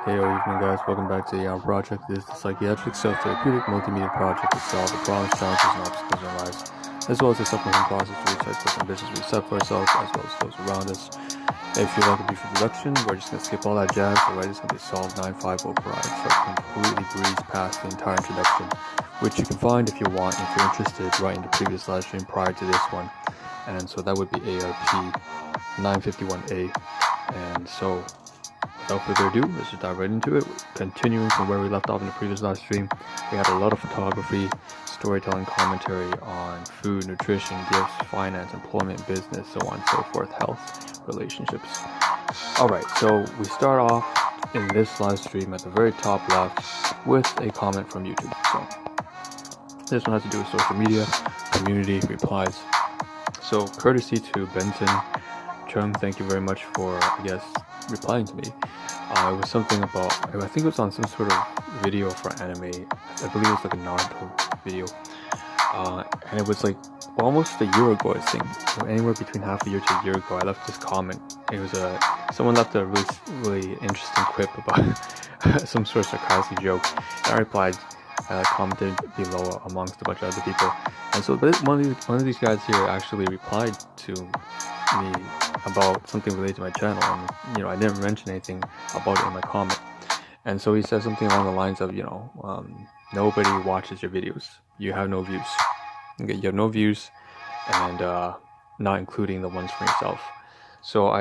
Hey, evening guys, welcome back to the Ahn Rho Project. This is the psychiatric self-therapeutic multimedia project to solve the problems, challenges, and obstacles in our lives, as well as the supplemental process to reach our ambitions we set for ourselves, as well as those around us. If you'd like a brief introduction, we're just going to skip all that jazz. Alright, it's going to be Solve 950 Proj, so I can completely breeze past the entire introduction, which you can find if you want, if you're interested, right in the previous live stream prior to this one. And so that would be ARP 951A. And so without further ado, let's just dive right into it. Continuing from where we left off in the previous live stream, we had a lot of photography, storytelling, commentary on food, nutrition, gifts, finance, employment, business, so on and so forth, health, relationships. Alright, so we start off in this live stream at the very top left with a comment from YouTube. So this one has to do with social media, community, replies. So courtesy to Benson Chung, thank you very much for, replying to me. It was something about, I think it was on some sort of video for anime. I believe it was like a Naruto video. And it was like almost a year ago, I think. So anywhere between half a year to a year ago, I left this comment. It was someone left a really interesting quip about some sort of sarcastic joke. And I replied, commented below amongst a bunch of other people. And so one of these guys here actually replied to me about something related to my channel, and I didn't mention anything about it in my comment. And so he said something along the lines of, nobody watches your videos, you have no views. Okay, you have no views, and not including the ones for yourself. So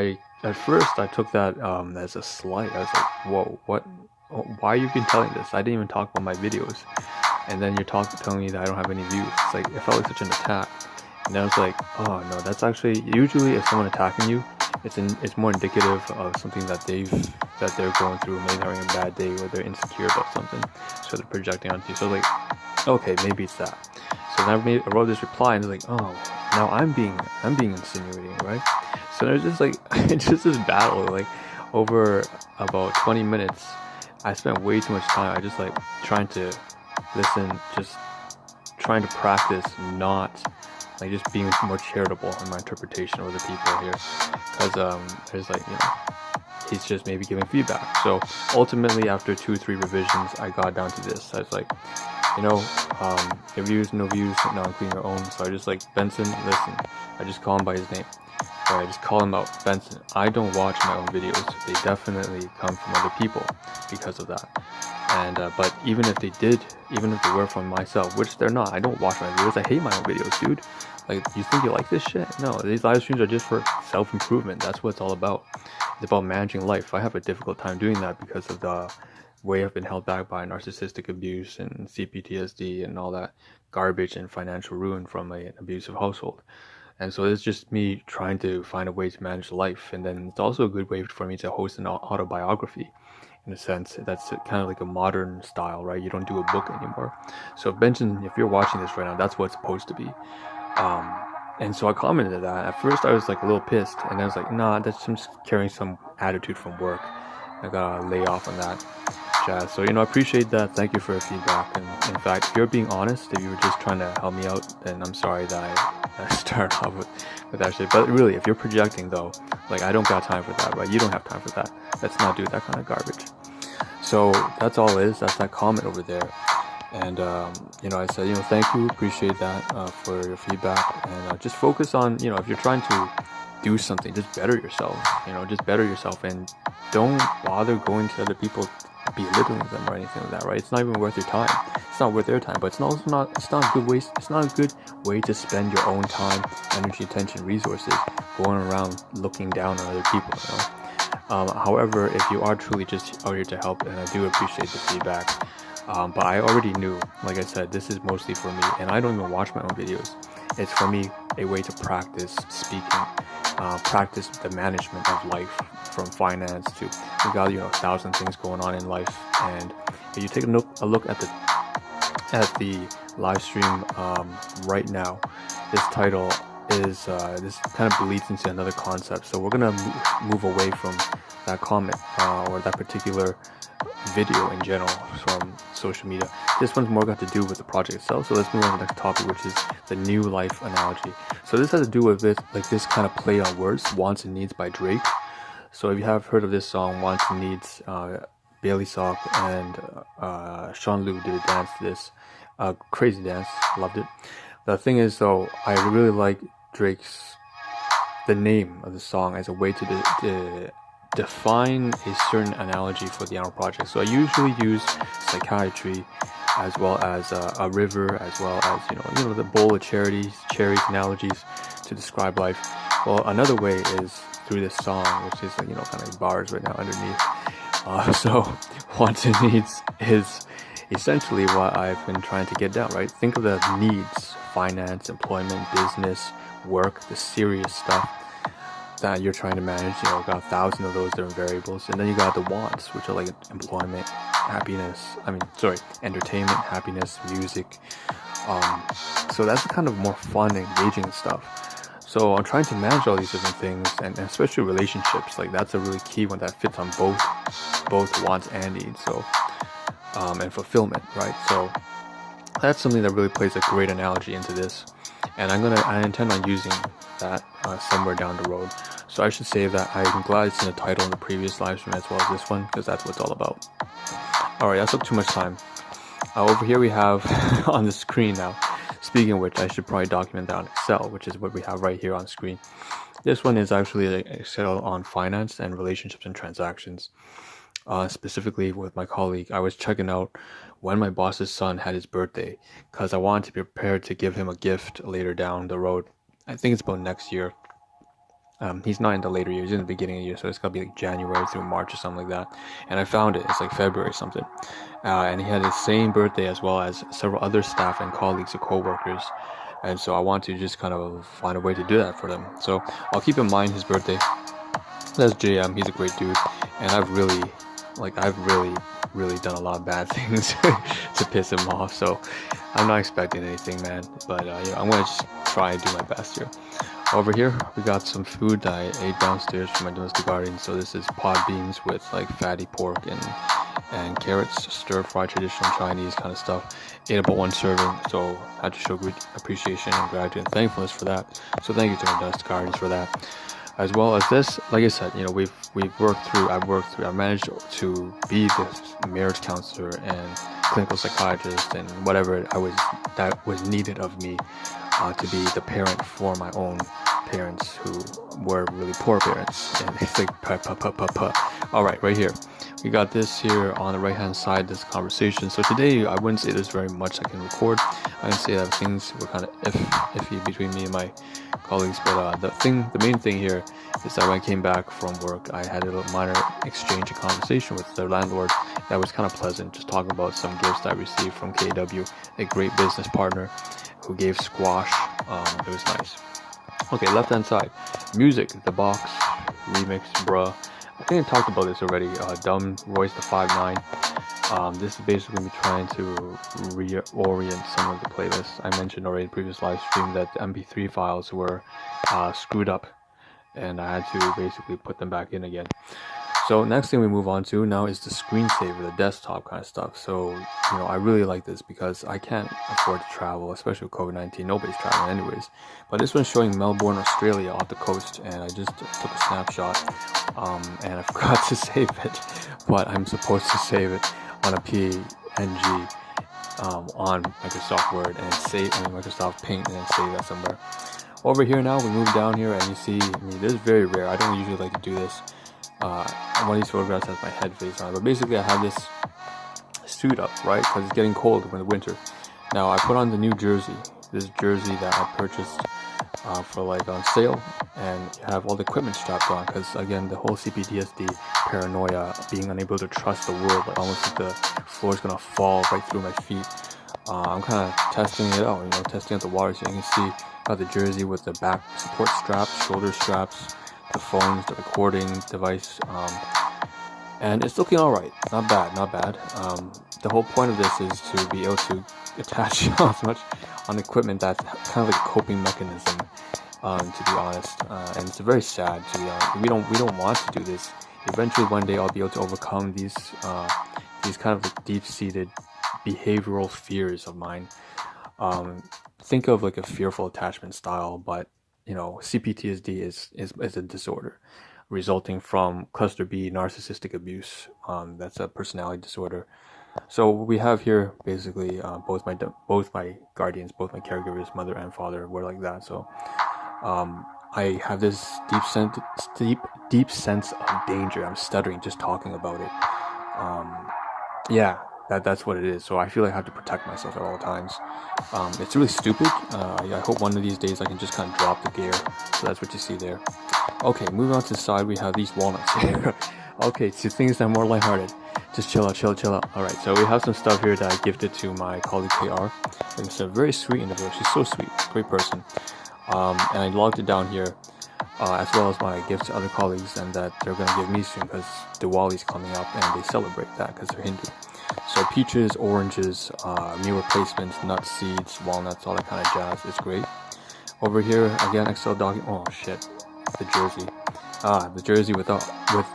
at first I took that as a slight. I was like, whoa, what? Why are you been telling this? I didn't even talk about my videos, and then you're telling me that I don't have any views. It's like, it felt like such an attack. And I was like, oh no, that's actually, usually if someone attacking you, it's more indicative of something that they're going through, maybe having a bad day, or they're insecure about something, so they're projecting onto you. So like, okay, maybe it's that. So then I wrote this reply, and it's like, oh, now I'm being insinuating, right? So there's just like, it's just this battle, like over about 20 minutes. I spent way too much time. I just like trying to listen, just trying to practice, not like just being more charitable in my interpretation of the people here, because there's like, he's just maybe giving feedback. So ultimately, after 2 or 3 revisions, I got down to this. I was like, your views, no views, not including your own. So I just like, Benson, listen. I just call him by his name. Or I just call him out, Benson. I don't watch my own videos. They definitely come from other people because of that. And but even if they were from myself, which they're not, I don't watch my videos. I hate my own videos, dude. Like, you think you like this shit? No, these live streams are just for self-improvement. That's what it's all about. It's about managing life. I have a difficult time doing that because of the way I've been held back by narcissistic abuse and CPTSD and all that garbage and financial ruin from an abusive household. And so it's just me trying to find a way to manage life. And then it's also a good way for me to host an autobiography, in a sense. That's kind of like a modern style, right? You don't do a book anymore. So Benson, if you're watching this right now, that's what it's supposed to be. And so I commented on that. At first I was like a little pissed, and I was like, nah, that's just carrying some attitude from work. I gotta lay off on that jazz. So I appreciate that. Thank you for your feedback. And in fact, if you're being honest, if you were just trying to help me out, then I'm sorry that I started off with that shit. But really, if you're projecting though, like, I don't got time for that, right? You don't have time for that. Let's not do that kind of garbage. So that's all it is. That's that comment over there. And I said, thank you, appreciate that for your feedback, and just focus on, if you're trying to do something, just better yourself. Just better yourself, and don't bother going to other people, belittling them or anything like that, right? It's not even worth your time. It's not worth their time, but it's not a good waste. It's not a good way to spend your own time, energy, attention, resources going around looking down on other people. However, if you are truly just out here to help, and I do appreciate the feedback. But I already knew, like I said, this is mostly for me, and I don't even watch my own videos. It's for me a way to practice speaking, practice the management of life, from finance to, we got 1,000 things going on in life. And if you take a look at the live stream right now, this title is this kind of bleeds into another concept. So we're gonna move away from that comment or that particular video in general from social media. This one's more got to do with the project itself. So let's move on to the next topic, which is the new life analogy. So this has to do with this kind of play on words, wants and needs by Drake. So if you have heard of this song, wants and needs, Bailey Sock and Sean Liu did a dance to this. Crazy dance, loved it. The thing is though, I really like the name of the song as a way to define a certain analogy for the Ahn Rho Project. So I usually use psychiatry as well as a river, as well as the bowl of cherries analogies to describe life. Well, another way is through this song, which is kind of bars right now underneath. So wants and needs is essentially what I've been trying to get down, right? Think of the needs: finance, employment, business, work, the serious stuff that you're trying to manage. Got 1,000 of those different variables. And then you got the wants, which are like employment, entertainment, happiness, music. So that's the kind of more fun, engaging stuff. So I'm trying to manage all these different things, and especially relationships. Like, that's a really key one that fits on both wants and needs. So and fulfillment, right? So that's something that really plays a great analogy into this, and I intend on using that somewhere down the road. So I should say that I'm glad it's in the title in the previous live stream as well as this one, because that's what it's all about. Alright, that took too much time. Over here we have on the screen now. Speaking of which, I should probably document that on Excel, which is what we have right here on screen. This one is actually Excel on finance and relationships and transactions. Specifically with my colleague, I was checking out when my boss's son had his birthday, because I wanted to be prepared to give him a gift later down the road. I think it's about next year. He's not in the later years, he's in the beginning of the year, so it's gotta be like January through March or something like that. And I found it, it's like February or something. And he had the same birthday as well as several other staff and colleagues or co-workers. And so I want to just kind of find a way to do that for them. So I'll keep in mind his birthday. That's JM, he's a great dude. And I've really done a lot of bad things to piss him off. So I'm not expecting anything, man. But I'm gonna just try and do my best here. Over here, we got some food that I ate downstairs from my domestic garden. So this is pod beans with like fatty pork and carrots, stir-fried traditional Chinese kind of stuff. Ate about 1 serving, so I had to show great appreciation and gratitude and thankfulness for that. So thank you to my domestic gardens for that. As well as this, like I said, I've managed to be this marriage counselor and clinical psychiatrist and whatever that was needed of me to be the parent for my own parents who were really poor parents. And it's like Alright, right here. We got this here on the right hand side, this conversation. So today I wouldn't say there's very much I can record. I can say that things were kind of iffy between me and my colleagues, but the main thing here is that when I came back from work, I had a little minor exchange, a conversation with the landlord that was kind of pleasant, just talking about some gifts that I received from KW, a great business partner who gave squash. It was nice. Okay, left hand side, music, The Box remix, bruh. I think I talked about this already. Dumb Royce the 5'9". This is basically me trying to reorient some of the playlists. I mentioned already in the previous live stream that the MP3 files were screwed up, and I had to basically put them back in again. So next thing we move on to now is the screensaver, the desktop kind of stuff. So I really like this because I can't afford to travel, especially with COVID-19. Nobody's traveling anyways. But this one's showing Melbourne, Australia off the coast, and I just took a snapshot, and I forgot to save it, but I'm supposed to save it on a PNG on Microsoft Word and Microsoft Paint, and then save that somewhere. Over here now, we move down here, and you see, this is very rare. I don't usually like to do this. One of these photographs has my head face on it, but basically I have this suit up, right, because it's getting cold in the winter. Now I put on the new jersey, this jersey that I purchased for like on sale, and you have all the equipment strapped on, because again, the whole CPTSD, paranoia, being unable to trust the world, like almost like the floor is gonna fall right through my feet. I'm kind of testing it out, testing out the water. So you can see the jersey with the back support straps, shoulder straps, the phones, the recording device, and it's looking alright. Not bad. The whole point of this is to be able to attach as much on equipment that's kind of like a coping mechanism, to be honest. And it's very sad, to be honest. We don't want to do this. Eventually, one day, I'll be able to overcome these kind of like deep-seated behavioral fears of mine. Think of like a fearful attachment style, but CPTSD is a disorder. resulting from cluster B, narcissistic abuse. That's a personality disorder. So what we have here, basically, both my guardians, both my caregivers, mother and father, were like that. So I have this deep sense of danger. I'm stuttering just talking about it. Yeah, that's what it is. So I feel like I have to protect myself at all times. It's really stupid. I hope one of these days I can just kind of drop the gear. So that's what you see there. Okay, moving on to the side, we have these walnuts here. Okay, so things that are more lighthearted. Just chill out. Alright, so we have some stuff here that I gifted to my colleague KR. Like I said, very sweet individual. She's so sweet, great person. And I logged it down here, as well as my gifts to other colleagues, and that they're going to give me soon because Diwali's coming up and they celebrate that because they're Hindu. So peaches, oranges, meal replacements, nuts, seeds, walnuts, all that kind of jazz. It's great. Over here, again, Excel document. Oh shit, the jersey. The jersey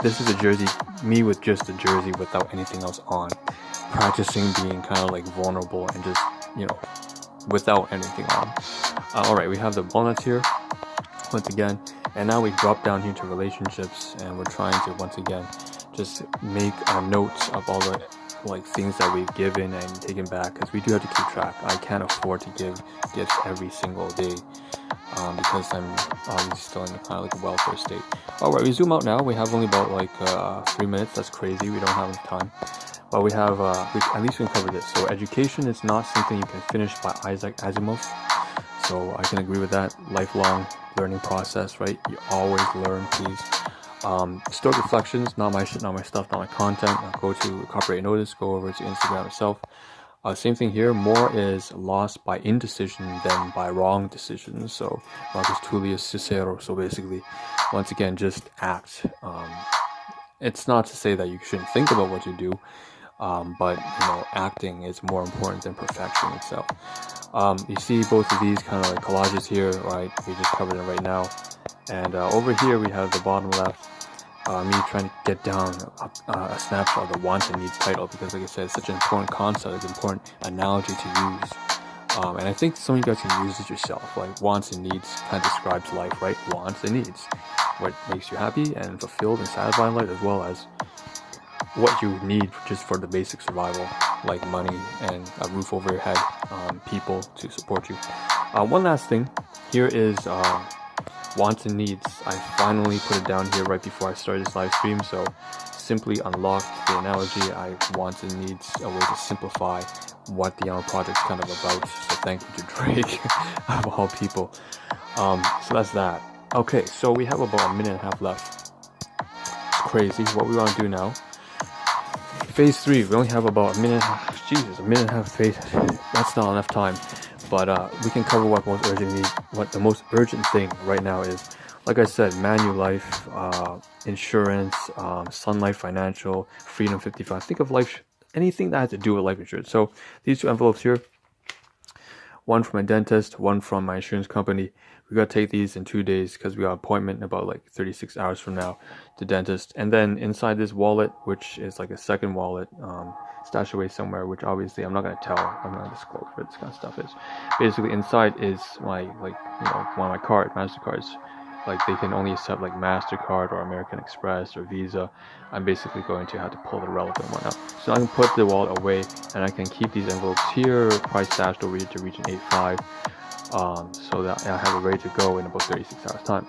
this is a jersey, me with just a jersey without anything else on. Practicing being kind of like vulnerable and just, without anything on. Alright, we have the walnuts here, once again. And now we drop down here to relationships, and we're trying to, once again, just make notes of all the things that we've given and taken back, because we do have to keep track. I can't afford to give gifts every single day, because I'm obviously still in kind of like a welfare state. Alright, we zoom out now. We have only about 3 minutes. That's crazy. We don't have enough time. But we have, at least we can cover this. So education is not something you can finish by Isaac Asimov. So I can agree with that. Lifelong learning process, right? You always learn, please. Stored reflections, not my shit, not my stuff, not my content. I'll go to copyright notice, go over to Instagram itself. Same thing here. More is lost by indecision than by wrong decisions. So Marcus Tullius Cicero. So basically, once again, just act. It's not to say that you shouldn't think about what you do, but acting is more important than perfection itself. You see both of these kind of like collages here, right? We just covered it right now. And over here we have the bottom left, me trying to get down a snapshot of the wants and needs title, because like I said, it's such an important concept, it's an important analogy to use. And I think some of you guys can use it yourself. Like wants and needs kind of describes life, right? Wants and needs. What makes you happy and fulfilled and satisfied in life, as well as what you need just for the basic survival, like money and a roof over your head, people to support you. One last thing here is wants and needs. I finally put it down here right before I started this live stream, so simply unlocked the analogy. I wants and needs a way to simplify what the Ahn Rho Project is kind of about. So thank you to Drake of all people. So that's that. Okay, so we have about a minute and a half left. It's crazy. What we want to do now, phase 3, we only have about a minute and a half. Jesus, a minute and a half phase. That's not enough time. But we can cover what the most urgent thing right now is. Like I said, Manulife, insurance, Sun Life Financial, Freedom 55. Think of life, anything that has to do with life insurance. So these 2 envelopes here, one from my dentist, one from my insurance company. We got to take these in 2 days because we got an appointment in about 36 hours from now to dentist. And then inside this wallet, which is like a second wallet, stashed away somewhere, which obviously I'm not going to tell, I'm not going to disclose where this kind of stuff is. Basically inside is my one of my MasterCards. They can only accept MasterCard or American Express or Visa. I'm basically going to have to pull the relevant one out. So I can put the wallet away, and I can keep these envelopes here, probably stashed over here to region 85, so that I have it ready to go in about 36 hours time.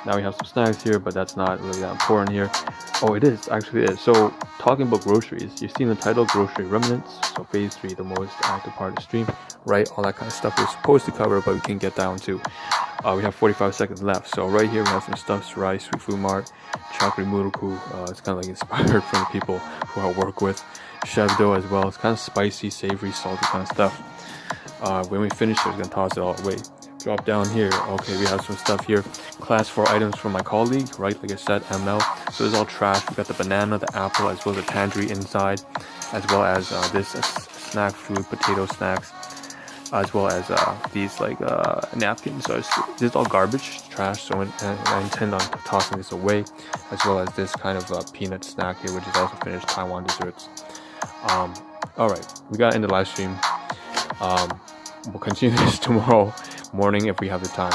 Now we have some snacks here, but that's not really that important here. Oh, it is, actually it is. So talking about groceries, you've seen the title, Grocery Remnants. So phase 3, the most active part of the stream, right? All that kind of stuff we're supposed to cover, but we can get down to. We have 45 seconds left. So right here we have some stuff, rice, Sweet Food Mart, Chocolate Muruku. It's kind of inspired from the people who I work with. Chef dough as well. It's kind of spicy, savory, salty kind of stuff. When we finish, we're gonna toss it all away. Drop down here. Okay, we have some stuff here. Class 4 items from my colleague, right? Like I said, ML. So it's all trash. We got the banana, the apple, as well as the tangerine inside, as well as this snack food, potato snacks, as well as these napkins. So this is all garbage, trash. So I intend on tossing this away, as well as this kind of peanut snack here, which is also finished, Taiwan desserts. All right, we got in the live stream. We'll continue this tomorrow morning if we have the time.